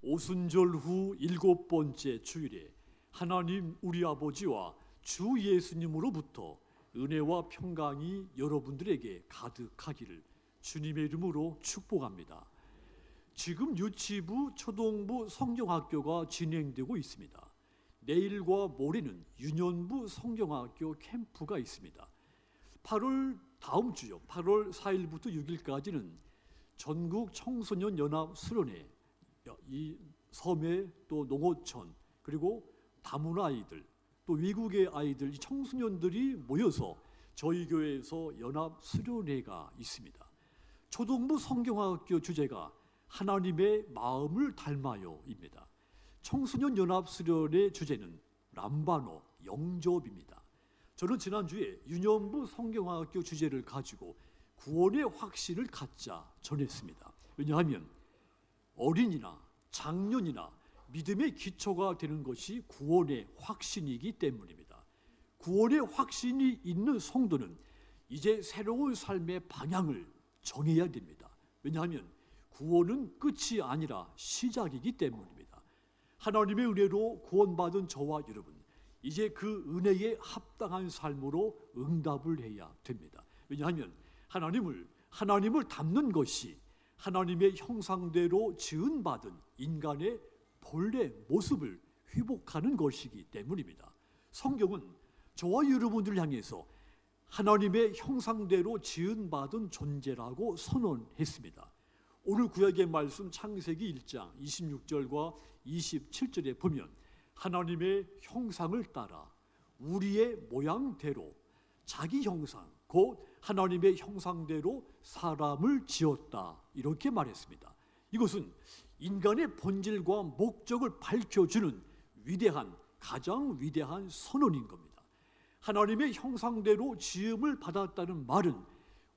오순절 후 7번째 주일에 하나님 우리 아버지와 주 예수님으로부터 은혜와 평강이 여러분들에게 가득하기를 주님의 이름으로 축복합니다. 지금 유치부, 초등부 성경학교가 진행되고 있습니다. 내일과 모레는 유년부 성경학교 캠프가 있습니다. 다음 주요 8월 4일부터 6일까지는 전국 청소년 연합 수련회, 이 섬해 또 농어촌, 그리고 다문 아이들, 또 외국의 아이들, 이 청소년들이 모여서 저희 교회에서 연합 수련회가 있습니다. 초등부 성경학교 주제가 하나님의 마음을 닮아요입니다. 청소년 연합 수련회 주제는 람바노, 영접입니다. 저는 지난주에 유년부 성경학교 주제를 가지고 구원의 확신을 갖자 전했습니다. 왜냐하면 어린이나 장년이나 믿음의 기초가 되는 것이 구원의 확신이기 때문입니다. 구원의 확신이 있는 성도는 이제 새로운 삶의 방향을 정해야 됩니다. 왜냐하면 구원은 끝이 아니라 시작이기 때문입니다. 하나님의 은혜로 구원받은 저와 여러분, 이제 그 은혜에 합당한 삶으로 응답을 해야 됩니다. 왜냐하면 하나님을 닮는 것이 하나님의 형상대로 지은받은 인간의 본래 모습을 회복하는 것이기 때문입니다. 성경은 저와 여러분들을 향해서 하나님의 형상대로 지은받은 존재라고 선언했습니다. 오늘 구약의 말씀 창세기 1장 26절과 27절에 보면 하나님의 형상을 따라 우리의 모양대로 자기 형상, 곧 하나님의 형상대로 사람을 지었다, 이렇게 말했습니다. 이것은 인간의 본질과 목적을 밝혀주는 가장 위대한 선언인 겁니다. 하나님의 형상대로 지음을 받았다는 말은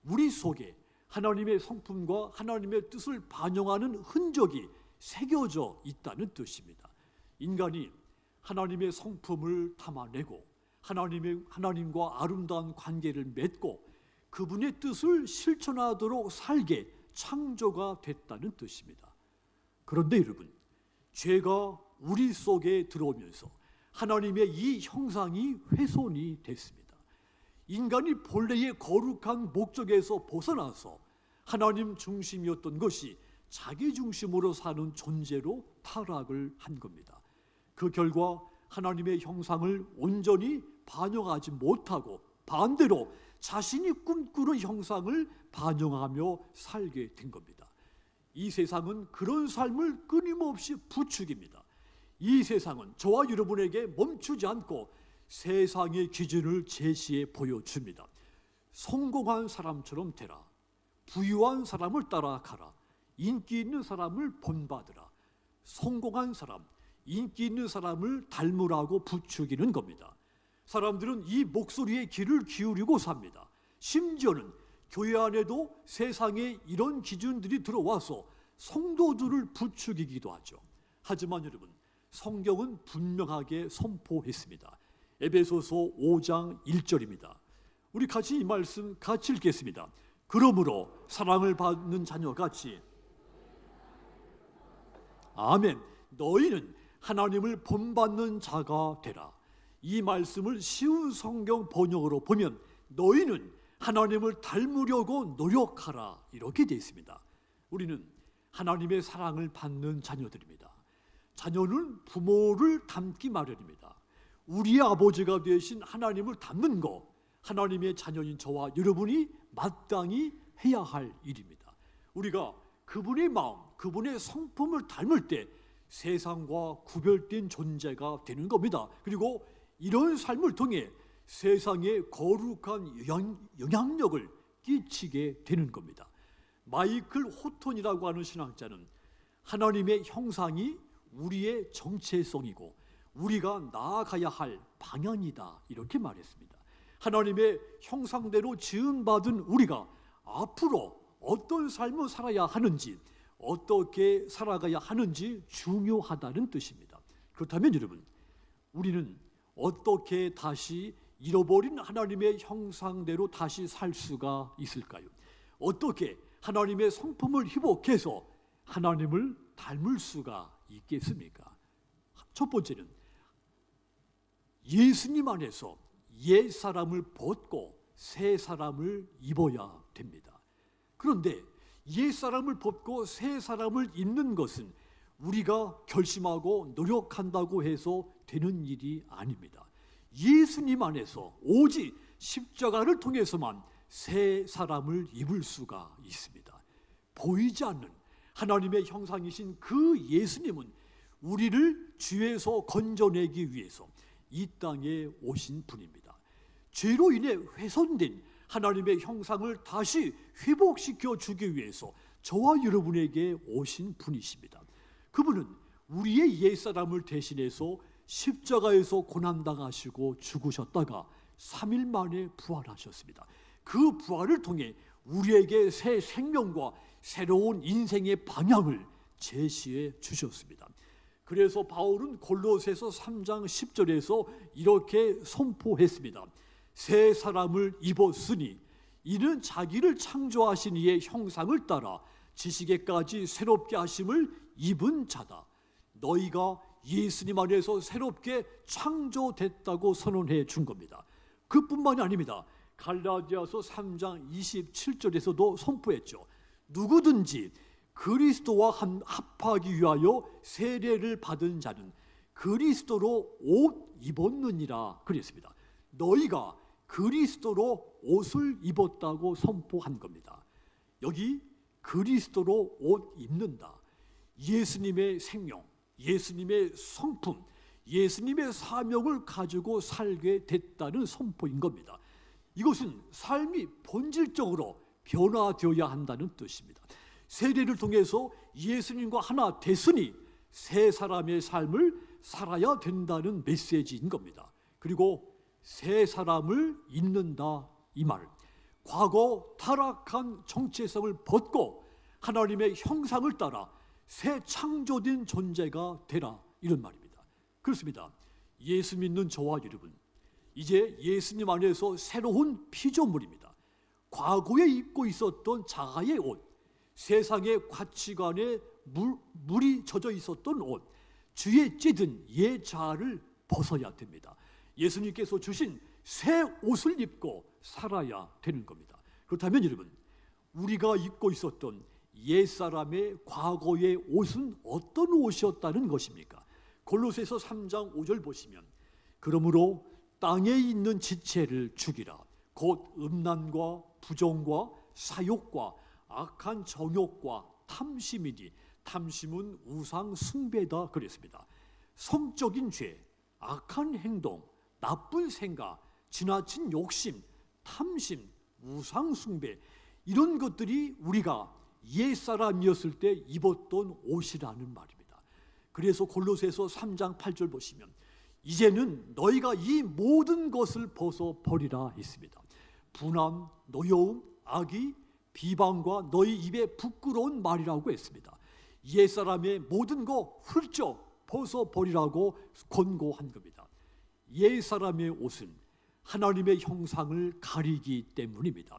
우리 속에 하나님의 성품과 하나님의 뜻을 반영하는 흔적이 새겨져 있다는 뜻입니다. 인간이 하나님의 성품을 담아내고 하나님과 아름다운 관계를 맺고 그분의 뜻을 실천하도록 살게 창조가 됐다는 뜻입니다. 그런데 여러분, 죄가 우리 속에 들어오면서 하나님의 이 형상이 훼손이 됐습니다. 인간이 본래의 거룩한 목적에서 벗어나서 하나님 중심이었던 것이 자기 중심으로 사는 존재로 타락을 한 겁니다. 그 결과 하나님의 형상을 온전히 반영하지 못하고 반대로 자신이 꿈꾸는 형상을 반영하며 살게 된 겁니다. 이 세상은 그런 삶을 끊임없이 부추깁니다. 이 세상은 저와 여러분에게 멈추지 않고 세상의 기준을 제시해 보여줍니다. 성공한 사람처럼 되라, 부유한 사람을 따라가라, 인기 있는 사람을 본받으라. 성공한 사람, 인기 있는 사람을 닮으라고 부추기는 겁니다. 사람들은 이 목소리에 귀를 기울이고 삽니다. 심지어는 교회 안에도 세상에 이런 기준들이 들어와서 성도들을 부추기기도 하죠. 하지만 여러분, 성경은 분명하게 선포했습니다. 에베소서 5장 1절입니다. 우리 같이 이 말씀 같이 읽겠습니다. 그러므로 사랑을 받는 자녀같이 아멘, 너희는 하나님을 본받는 자가 되라. 이 말씀을 쉬운 성경 번역으로 보면 너희는 하나님을 닮으려고 노력하라, 이렇게 되어 있습니다. 우리는 하나님의 사랑을 받는 자녀들입니다. 자녀는 부모를 닮기 마련입니다. 우리의 아버지가 되신 하나님을 닮는 것, 하나님의 자녀인 저와 여러분이 마땅히 해야 할 일입니다. 우리가 그분의 마음, 그분의 성품을 닮을 때 세상과 구별된 존재가 되는 겁니다. 그리고 이런 삶을 통해 세상에 거룩한 영향력을 끼치게 되는 겁니다. 마이클 호톤이라고 하는 신학자는 하나님의 형상이 우리의 정체성이고 우리가 나아가야 할 방향이다, 이렇게 말했습니다. 하나님의 형상대로 지음받은 우리가 앞으로 어떤 삶을 살아야 하는지, 어떻게 살아가야 하는지 중요하다는 뜻입니다. 그렇다면 여러분, 우리는 어떻게 다시 잃어버린 하나님의 형상대로 다시 살 수가 있을까요? 어떻게 하나님의 성품을 회복해서 하나님을 닮을 수가 있겠습니까? 첫 번째는 예수님 안에서 옛 사람을 벗고 새 사람을 입어야 됩니다. 그런데 옛 사람을 벗고 새 사람을 입는 것은 우리가 결심하고 노력한다고 해서 되는 일이 아닙니다. 예수님 안에서 오직 십자가를 통해서만 새 사람을 입을 수가 있습니다. 보이지 않는 하나님의 형상이신 그 예수님은 우리를 죄에서 건져내기 위해서 이 땅에 오신 분입니다. 죄로 인해 훼손된 하나님의 형상을 다시 회복시켜 주기 위해서 저와 여러분에게 오신 분이십니다. 그분은 우리의 옛사람을 대신해서 십자가에서 고난당하시고 죽으셨다가 3일 만에 부활하셨습니다. 그 부활을 통해 우리에게 새 생명과 새로운 인생의 방향을 제시해 주셨습니다. 그래서 바울은 골로새서 3장 10절에서 이렇게 선포했습니다. 새 사람을 입었으니 이는 자기를 창조하신 이의 형상을 따라 지식에까지 새롭게 하심을 입은 자다. 너희가 예수님 안에서 새롭게 창조됐다고 선언해 준 겁니다. 그뿐만이 아닙니다. 갈라디아서 3장 27절에서도 선포했죠. 누구든지 그리스도와 합하기 위하여 세례를 받은 자는 그리스도로 옷 입었느니라 그랬습니다. 너희가 그리스도로 옷을 입었다고 선포한 겁니다. 여기 그리스도로 옷 입는다. 예수님의 생명, 예수님의 성품, 예수님의 사명을 가지고 살게 됐다는 선포인 겁니다. 이것은 삶이 본질적으로 변화되어야 한다는 뜻입니다. 세례를 통해서 예수님과 하나 됐으니 새 사람의 삶을 살아야 된다는 메시지인 겁니다. 그리고 새 사람을 입는다 이 말, 과거 타락한 정체성을 벗고 하나님의 형상을 따라 새 창조된 존재가 되라 이런 말입니다. 그렇습니다. 예수 믿는 저와 여러분, 이제 예수님 안에서 새로운 피조물입니다. 과거에 입고 있었던 자아의 옷, 세상의 가치관에 물이 젖어 있었던 옷, 주에 찌든 옛 자아를 벗어야 됩니다. 예수님께서 주신 새 옷을 입고 살아야 되는 겁니다. 그렇다면 여러분, 우리가 입고 있었던 옛사람의 과거의 옷은 어떤 옷이었다는 것입니까? 골로새서 3장 5절 보시면 그러므로 땅에 있는 지체를 죽이라. 곧 음란과 부정과 사욕과 악한 정욕과 탐심이니 탐심은 우상 숭배다 그랬습니다. 성적인 죄, 악한 행동, 나쁜 생각, 지나친 욕심, 탐심, 우상 숭배, 이런 것들이 우리가 옛사람이었을 때 입었던 옷이라는 말입니다. 그래서 골로새서 3장 8절 보시면 이제는 너희가 이 모든 것을 벗어버리라 했습니다. 분함, 노여움, 악의, 비방과 너희 입에 부끄러운 말이라고 했습니다. 옛사람의 모든 거 훌쩍 벗어버리라고 권고한 겁니다. 옛사람의 옷은 하나님의 형상을 가리기 때문입니다.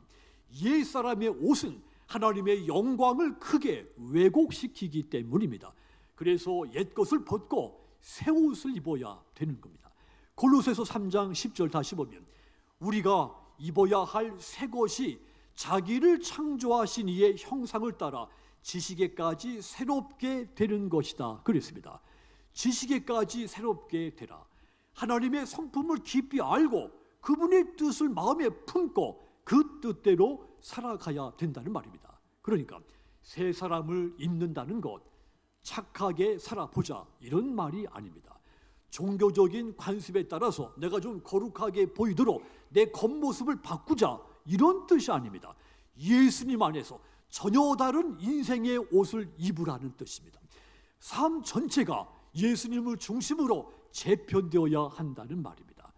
옛사람의 옷은 하나님의 영광을 크게 왜곡시키기 때문입니다. 그래서 옛것을 벗고 새 옷을 입어야 되는 겁니다. 골로새서 3장 10절 다시 보면 우리가 입어야 할 새 것이 자기를 창조하신 이의 형상을 따라 지식에까지 새롭게 되는 것이다 그랬습니다. 지식에까지 새롭게 되라. 하나님의 성품을 깊이 알고 그분의 뜻을 마음에 품고 그 뜻대로 살아가야 된다는 말입니다. 그러니까 새 사람을 입는다는 것, 착하게 살아보자 이런 말이 아닙니다. 종교적인 관습에 따라서 내가 좀 거룩하게 보이도록 내 겉모습을 바꾸자 이런 뜻이 아닙니다. 예수님 안에서 전혀 다른 인생의 옷을 입으라는 뜻입니다. 삶 전체가 예수님을 중심으로 재편되어야 한다는 말입니다.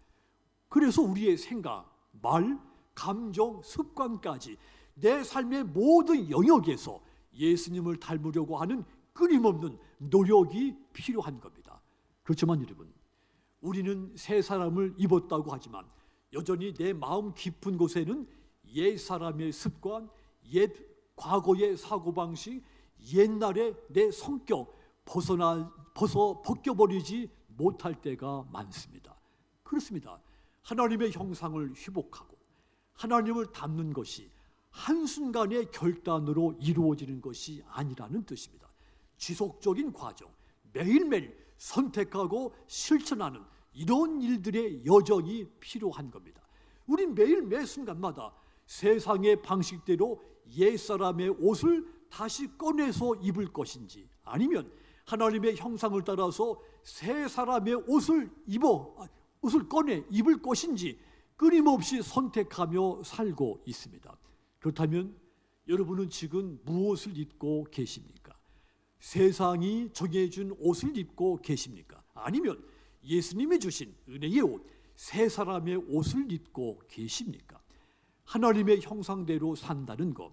그래서 우리의 생각, 말, 감정, 습관까지 내 삶의 모든 영역에서 예수님을 닮으려고 하는 끊임없는 노력이 필요한 겁니다. 그렇지만 여러분, 우리는 새 사람을 입었다고 하지만 여전히 내 마음 깊은 곳에는 옛 사람의 습관, 옛 과거의 사고방식, 옛날의 내 성격 벗겨버리지 못할 때가 많습니다. 그렇습니다. 하나님의 형상을 회복하고 하나님을 닮는 것이 한순간의 결단으로 이루어지는 것이 아니라는 뜻입니다. 지속적인 과정, 매일매일 선택하고 실천하는 이런 일들의 여정이 필요한 겁니다. 우린 매일 매 순간마다 세상의 방식대로 옛사람의 옷을 다시 꺼내서 입을 것인지, 아니면 하나님의 형상을 따라서 새 사람의 옷을 꺼내 입을 것인지 끊임없이 선택하며 살고 있습니다. 그렇다면 여러분은 지금 무엇을 입고 계십니까? 세상이 정해준 옷을 입고 계십니까? 아니면 예수님이 주신 은혜의 옷, 새 사람의 옷을 입고 계십니까? 하나님의 형상대로 산다는 것,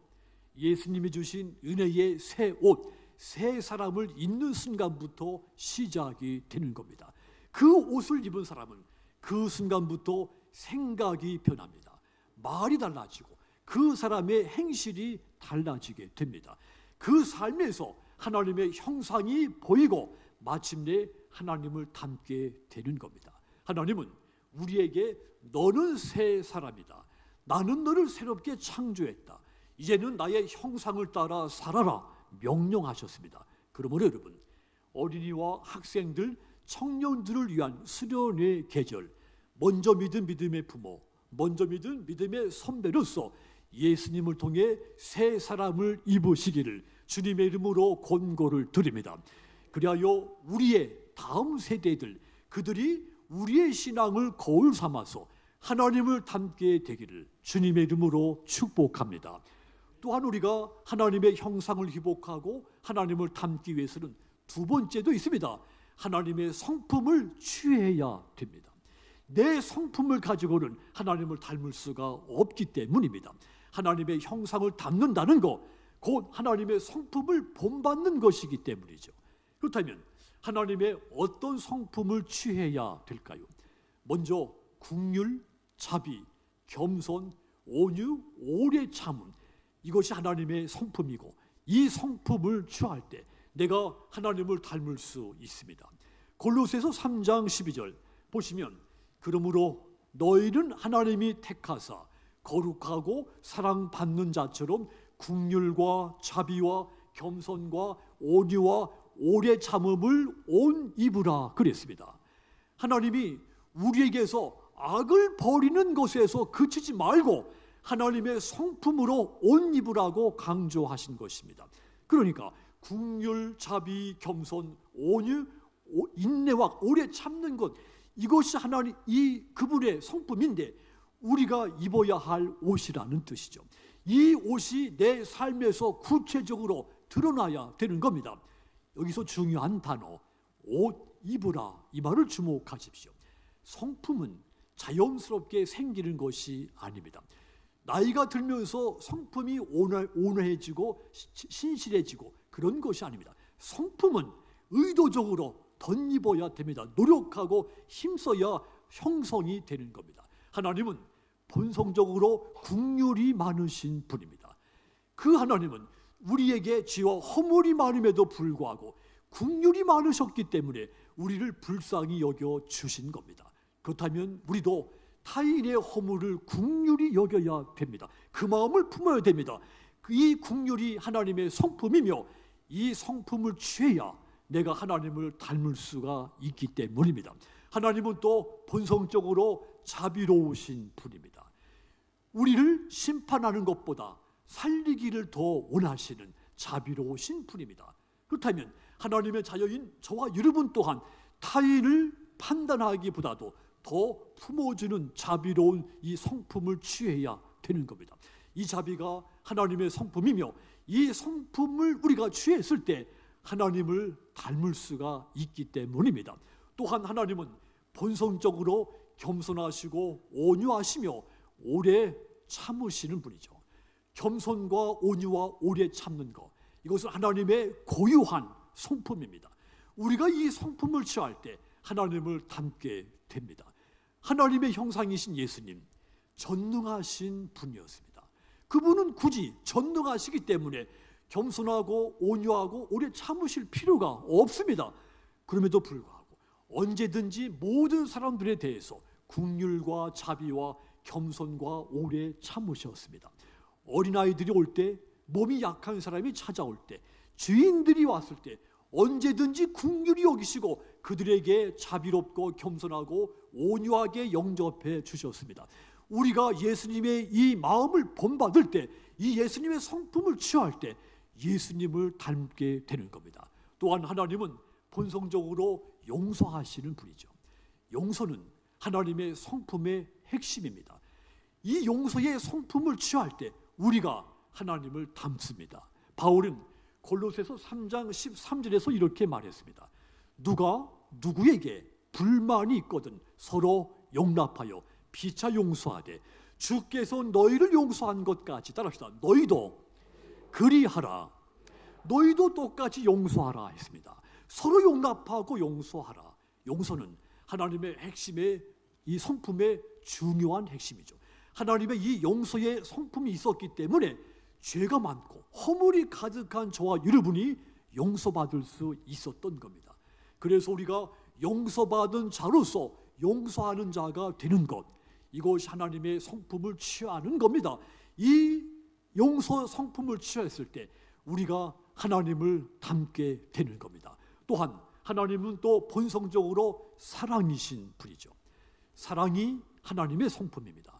예수님이 주신 은혜의 새 옷, 새 사람을 입는 순간부터 시작이 되는 겁니다. 그 옷을 입은 사람은 그 순간부터 생각이 변합니다. 말이 달라지고 그 사람의 행실이 달라지게 됩니다. 그 삶에서 하나님의 형상이 보이고 마침내 하나님을 닮게 되는 겁니다. 하나님은 우리에게 너는 새 사람이다, 나는 너를 새롭게 창조했다, 이제는 나의 형상을 따라 살아라 명령하셨습니다. 그러므로 여러분, 어린이와 학생들, 청년들을 위한 수련의 계절, 먼저 믿은 믿음의 부모, 먼저 믿은 믿음의 선배로서 예수님을 통해 새 사람을 입으시기를 주님의 이름으로 권고를 드립니다. 그리하여 우리의 다음 세대들, 그들이 우리의 신앙을 거울 삼아서 하나님을 닮게 되기를 주님의 이름으로 축복합니다. 또한 우리가 하나님의 형상을 회복하고 하나님을 닮기 위해서는 두 번째도 있습니다. 하나님의 성품을 취해야 됩니다. 내 성품을 가지고는 하나님을 닮을 수가 없기 때문입니다. 하나님의 형상을 닮는다는 것, 곧 하나님의 성품을 본받는 것이기 때문이죠. 그렇다면 하나님의 어떤 성품을 취해야 될까요? 먼저 긍휼, 자비, 겸손, 온유, 오래 참음, 이것이 하나님의 성품이고, 이 성품을 취할 때 내가 하나님을 닮을 수 있습니다. 골로새서 3장 12절 보시면, 그러므로 너희는 하나님이 택하사 거룩하고 사랑받는 자처럼 긍휼과 자비와 겸손과 온유와 오래 참음을 온 입으라 그랬습니다. 하나님이 우리에게서 악을 버리는 것에서 그치지 말고 하나님의 성품으로 온 입으라고 강조하신 것입니다. 그러니까 긍휼, 자비, 겸손, 온유, 인내와 오래 참는 것, 이것이 하나님 그분의 성품인데 우리가 입어야 할 옷이라는 뜻이죠. 이 옷이 내 삶에서 구체적으로 드러나야 되는 겁니다. 여기서 중요한 단어, 옷 입으라, 이 말을 주목하십시오. 성품은 자연스럽게 생기는 것이 아닙니다. 나이가 들면서 성품이 온화해지고 신실해지고 그런 것이 아닙니다. 성품은 의도적으로 덧입어야 됩니다. 노력하고 힘써야 형성이 되는 겁니다. 하나님은 본성적으로 긍휼이 많으신 분입니다. 그 하나님은 우리에게 죄와 허물이 많음에도 불구하고 긍휼이 많으셨기 때문에 우리를 불쌍히 여겨 주신 겁니다. 그렇다면 우리도 타인의 허물을 긍휼히 여겨야 됩니다. 그 마음을 품어야 됩니다. 이 긍휼이 하나님의 성품이며 이 성품을 취해야 내가 하나님을 닮을 수가 있기 때문입니다. 하나님은 또 본성적으로 자비로우신 분입니다. 우리를 심판하는 것보다 살리기를 더 원하시는 자비로우신 분입니다. 그렇다면 하나님의 자녀인 저와 여러분 또한 타인을 판단하기보다도 더 품어주는 자비로운 이 성품을 취해야 되는 겁니다. 이 자비가 하나님의 성품이며 이 성품을 우리가 취했을 때 하나님을 닮을 수가 있기 때문입니다. 또한 하나님은 본성적으로 겸손하시고 온유하시며 오래 참으시는 분이죠. 겸손과 온유와 오래 참는 것, 이것은 하나님의 고유한 성품입니다. 우리가 이 성품을 취할 때 하나님을 닮게 됩니다. 하나님의 형상이신 예수님, 전능하신 분이었습니다. 그분은 굳이 전능하시기 때문에 겸손하고 온유하고 오래 참으실 필요가 없습니다. 그럼에도 불구하고 언제든지 모든 사람들에 대해서 긍휼과 자비와 겸손과 오래 참으셨습니다. 어린아이들이 올 때, 몸이 약한 사람이 찾아올 때, 주인들이 왔을 때 언제든지 긍휼히 여기시고 그들에게 자비롭고 겸손하고 온유하게 영접해 주셨습니다. 우리가 예수님의 이 마음을 본받을 때, 이 예수님의 성품을 취할 때 예수님을 닮게 되는 겁니다. 또한 하나님은 본성적으로 용서하시는 분이죠. 용서는 하나님의 성품의 핵심입니다. 이 용서의 성품을 취할 때 우리가 하나님을 닮습니다. 바울은 골로새서 3장 13절에서 이렇게 말했습니다. 누가 누구에게 불만이 있거든 서로 용납하여 피차 용서하되 주께서 너희를 용서한 것까지, 따라합시다, 너희도 그리하라. 너희도 똑같이 용서하라 했습니다. 서로 용납하고 용서하라. 용서는 하나님의 핵심의 이 성품의 중요한 핵심이죠. 하나님의 이 용서의 성품이 있었기 때문에 죄가 많고 허물이 가득한 저와 여러분이 용서받을 수 있었던 겁니다. 그래서 우리가 용서받은 자로서 용서하는 자가 되는 것, 이것이 하나님의 성품을 취하는 겁니다. 이 용서 성품을 취했을 때 우리가 하나님을 닮게 되는 겁니다. 또한 하나님은 또 본성적으로 사랑이신 분이죠. 사랑이 하나님의 성품입니다.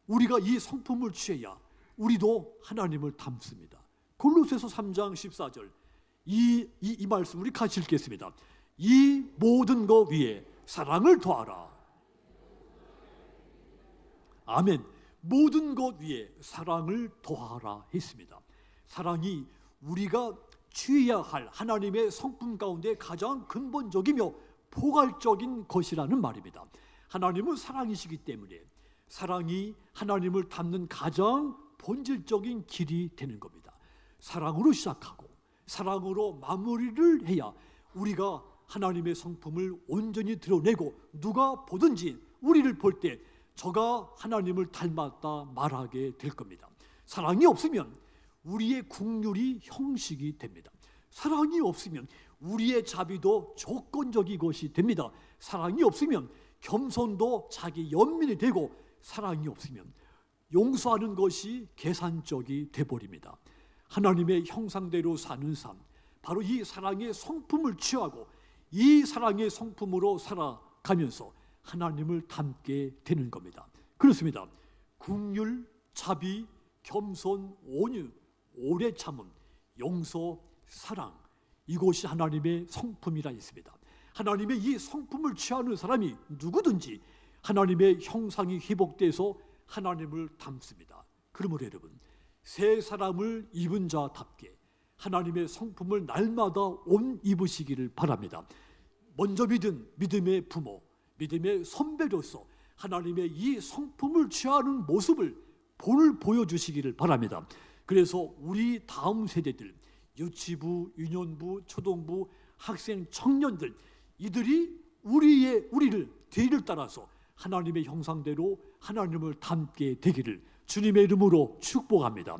우리가 이 성품을 취해야 우리도 하나님을 닮습니다. 골로새서 3장 14절 이 말씀 우리 같이 읽겠습니다. 이 모든 것 위에 사랑을 더하라. 아멘. 모든 것 위에 사랑을 더하라 했습니다. 사랑이 우리가 취해야 할 하나님의 성품 가운데 가장 근본적이며 포괄적인 것이라는 말입니다. 하나님은 사랑이시기 때문에 사랑이 하나님을 닮는 가장 본질적인 길이 되는 겁니다. 사랑으로 시작하고 사랑으로 마무리를 해야 우리가 하나님의 성품을 온전히 드러내고 누가 보든지 우리를 볼 때 저가 하나님을 닮았다 말하게 될 겁니다. 사랑이 없으면 우리의 긍휼이 형식이 됩니다. 사랑이 없으면 우리의 자비도 조건적인 것이 됩니다. 사랑이 없으면 겸손도 자기 연민이 되고, 사랑이 없으면 용서하는 것이 계산적이 돼버립니다. 하나님의 형상대로 사는 삶, 바로 이 사랑의 성품을 취하고 이 사랑의 성품으로 살아가면서 하나님을 닮게 되는 겁니다. 그렇습니다. 긍휼, 자비, 겸손, 온유, 오래 참음, 용서, 사랑, 이것이 하나님의 성품이라 있습니다. 하나님의 이 성품을 취하는 사람이 누구든지 하나님의 형상이 회복돼서 하나님을 닮습니다. 그러므로 여러분, 새 사람을 입은 자답게 하나님의 성품을 날마다 옷 입으시기를 바랍니다. 먼저 믿은 믿음의 부모, 믿음의 선배로서 하나님의 이 성품을 취하는 모습을 보여주시기를 바랍니다. 그래서 우리 다음 세대들, 유치부, 유년부, 초등부, 학생, 청년들, 이들이 우리를 뒤를 따라서 하나님의 형상대로 하나님을 닮게 되기를 주님의 이름으로 축복합니다.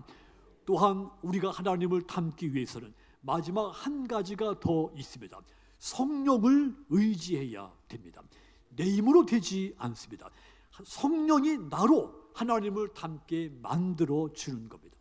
또한 우리가 하나님을 닮기 위해서는 마지막 한 가지가 더 있습니다. 성령을 의지해야 됩니다. 내 힘으로 되지 않습니다. 성령이 나로 하나님을 닮게 만들어 주는 겁니다.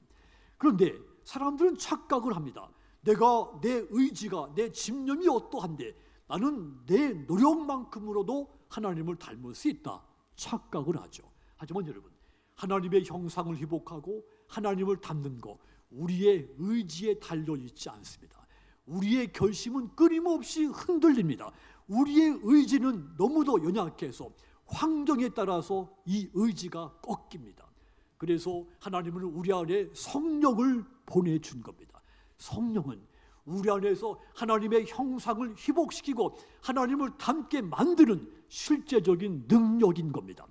그런데 사람들은 착각을 합니다. 내가 내 의지가, 내 집념이 어떠한데 나는 내 노력만큼으로도 하나님을 닮을 수 있다, 착각을 하죠. 하지만 여러분, 하나님의 형상을 회복하고 하나님을 닮는 것, 우리의 의지에 달려있지 않습니다. 우리의 결심은 끊임없이 흔들립니다. 우리의 의지는 너무도 연약해서 환경에 따라서 이 의지가 꺾입니다. 그래서 하나님은 우리 안에 성령을 보내준 겁니다. 성령은 우리 안에서 하나님의 형상을 회복시키고 하나님을 닮게 만드는 실제적인 능력인 겁니다.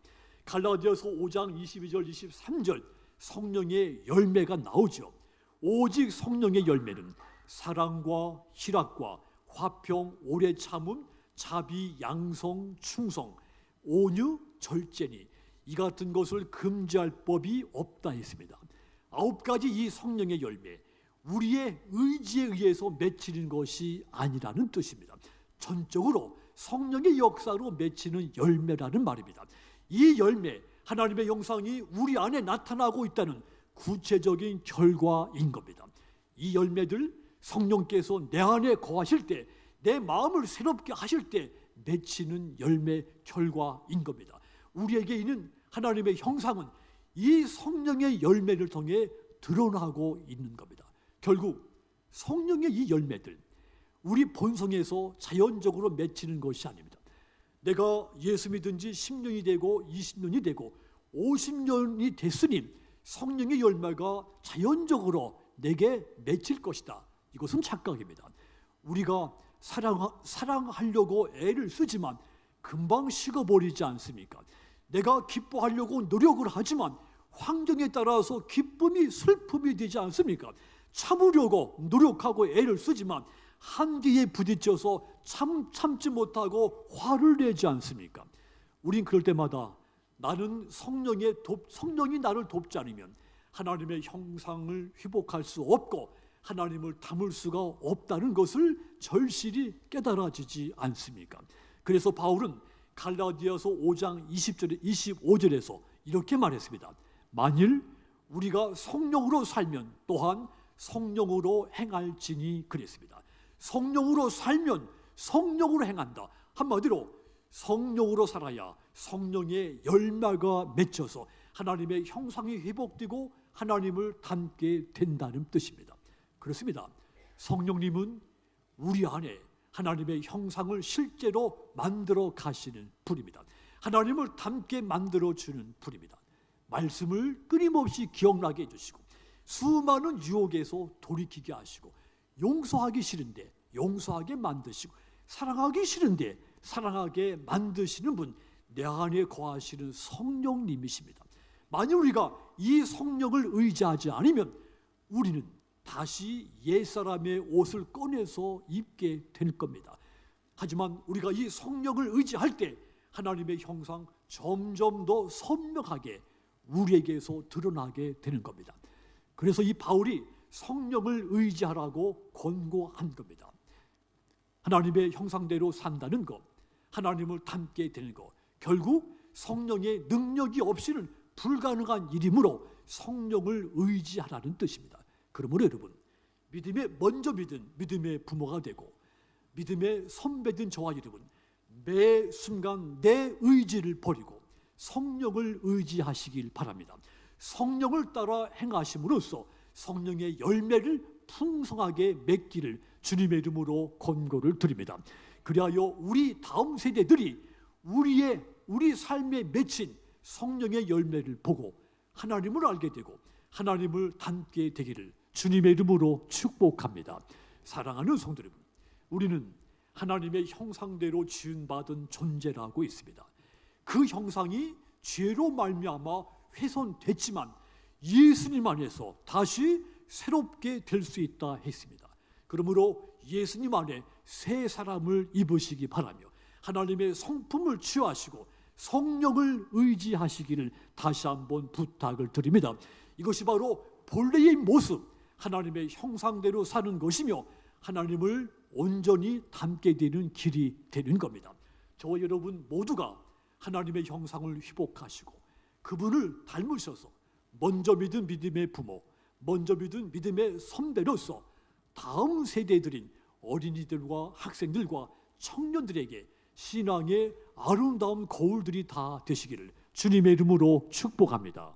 갈라디아서 5장 22절 23절 성령의 열매가 나오죠. 오직 성령의 열매는 사랑과 희락과 화평, 오래 참음, 자비, 양성, 충성, 온유, 절제니 이 같은 것을 금지할 법이 없다 했습니다. 9가지 이 성령의 열매, 우리의 의지에 의해서 맺히는 것이 아니라는 뜻입니다. 전적으로 성령의 역사로 맺히는 열매라는 말입니다. 이 열매, 하나님의 형상이 우리 안에 나타나고 있다는 구체적인 결과인 겁니다. 이 열매들, 성령께서 내 안에 거하실 때, 내 마음을 새롭게 하실 때 맺히는 열매 결과인 겁니다. 우리에게 있는 하나님의 형상은 이 성령의 열매를 통해 드러나고 있는 겁니다. 결국 성령의 이 열매들, 우리 본성에서 자연적으로 맺히는 것이 아닙니다. 내가 예수 믿은 지 10년이 되고 20년이 되고 50년이 됐으니 성령의 열매가 자연적으로 내게 맺힐 것이다. 이것은 착각입니다. 우리가 사랑하려고 애를 쓰지만 금방 식어버리지 않습니까? 내가 기뻐하려고 노력을 하지만 환경에 따라서 기쁨이 슬픔이 되지 않습니까? 참으려고 노력하고 애를 쓰지만 한계에 부딪혀서 참지 못하고 화를 내지 않습니까? 우린 그럴 때마다 나는 성령이 나를 돕지 않으면 하나님의 형상을 회복할 수 없고 하나님을 담을 수가 없다는 것을 절실히 깨달아지지 않습니까? 그래서 바울은 갈라디아서 5장 20절에 25절에서 이렇게 말했습니다. 만일 우리가 성령으로 살면 또한 성령으로 행할지니 그랬습니다. 성령으로 살면 성령으로 행한다. 한마디로 성령으로 살아야 성령의 열매가 맺혀서 하나님의 형상이 회복되고 하나님을 닮게 된다는 뜻입니다. 그렇습니다. 성령님은 우리 안에 하나님의 형상을 실제로 만들어 가시는 분입니다. 하나님을 닮게 만들어 주는 분입니다. 말씀을 끊임없이 기억나게 해주시고 수많은 유혹에서 돌이키게 하시고 용서하기 싫은데 용서하게 만드시고 사랑하기 싫은데 사랑하게 만드시는 분, 내 안에 거하시는 성령님이십니다. 만약 우리가 이 성령을 의지하지 않으면 우리는 다시 옛사람의 옷을 꺼내서 입게 될 겁니다. 하지만 우리가 이 성령을 의지할 때 하나님의 형상 점점 더 선명하게 우리에게서 드러나게 되는 겁니다. 그래서 이 바울이 성령을 의지하라고 권고한 겁니다. 하나님의 형상대로 산다는 것, 하나님을 닮게 되는 것, 결국 성령의 능력이 없이는 불가능한 일이므로 성령을 의지하라는 뜻입니다. 그러므로 여러분, 먼저 믿은 믿음의 부모가 되고 믿음의 선배된 저와 여러분, 매 순간 내 의지를 버리고 성령을 의지하시길 바랍니다. 성령을 따라 행하심으로써 성령의 열매를 풍성하게 맺기를 주님의 이름으로 권고를 드립니다. 그리하여 우리 다음 세대들이 우리 삶에 맺힌 성령의 열매를 보고 하나님을 알게 되고 하나님을 닮게 되기를 주님의 이름으로 축복합니다. 사랑하는 성도 여러분, 우리는 하나님의 형상대로 지음받은 존재라고 있습니다. 그 형상이 죄로 말미암아 훼손됐지만 예수님 안에서 다시 새롭게 될 수 있다 했습니다. 그러므로 예수님 안에 새 사람을 입으시기 바라며 하나님의 성품을 취하시고 성령을 의지하시기를 다시 한번 부탁을 드립니다. 이것이 바로 본래의 모습, 하나님의 형상대로 사는 것이며 하나님을 온전히 닮게 되는 길이 되는 겁니다. 저와 여러분 모두가 하나님의 형상을 회복하시고 그분을 닮으셔서 먼저 믿은 믿음의 부모, 먼저 믿은 믿음의 선배로서 다음 세대들인 어린이들과 학생들과 청년들에게 신앙의 아름다운 거울들이 다 되시기를 주님의 이름으로 축복합니다.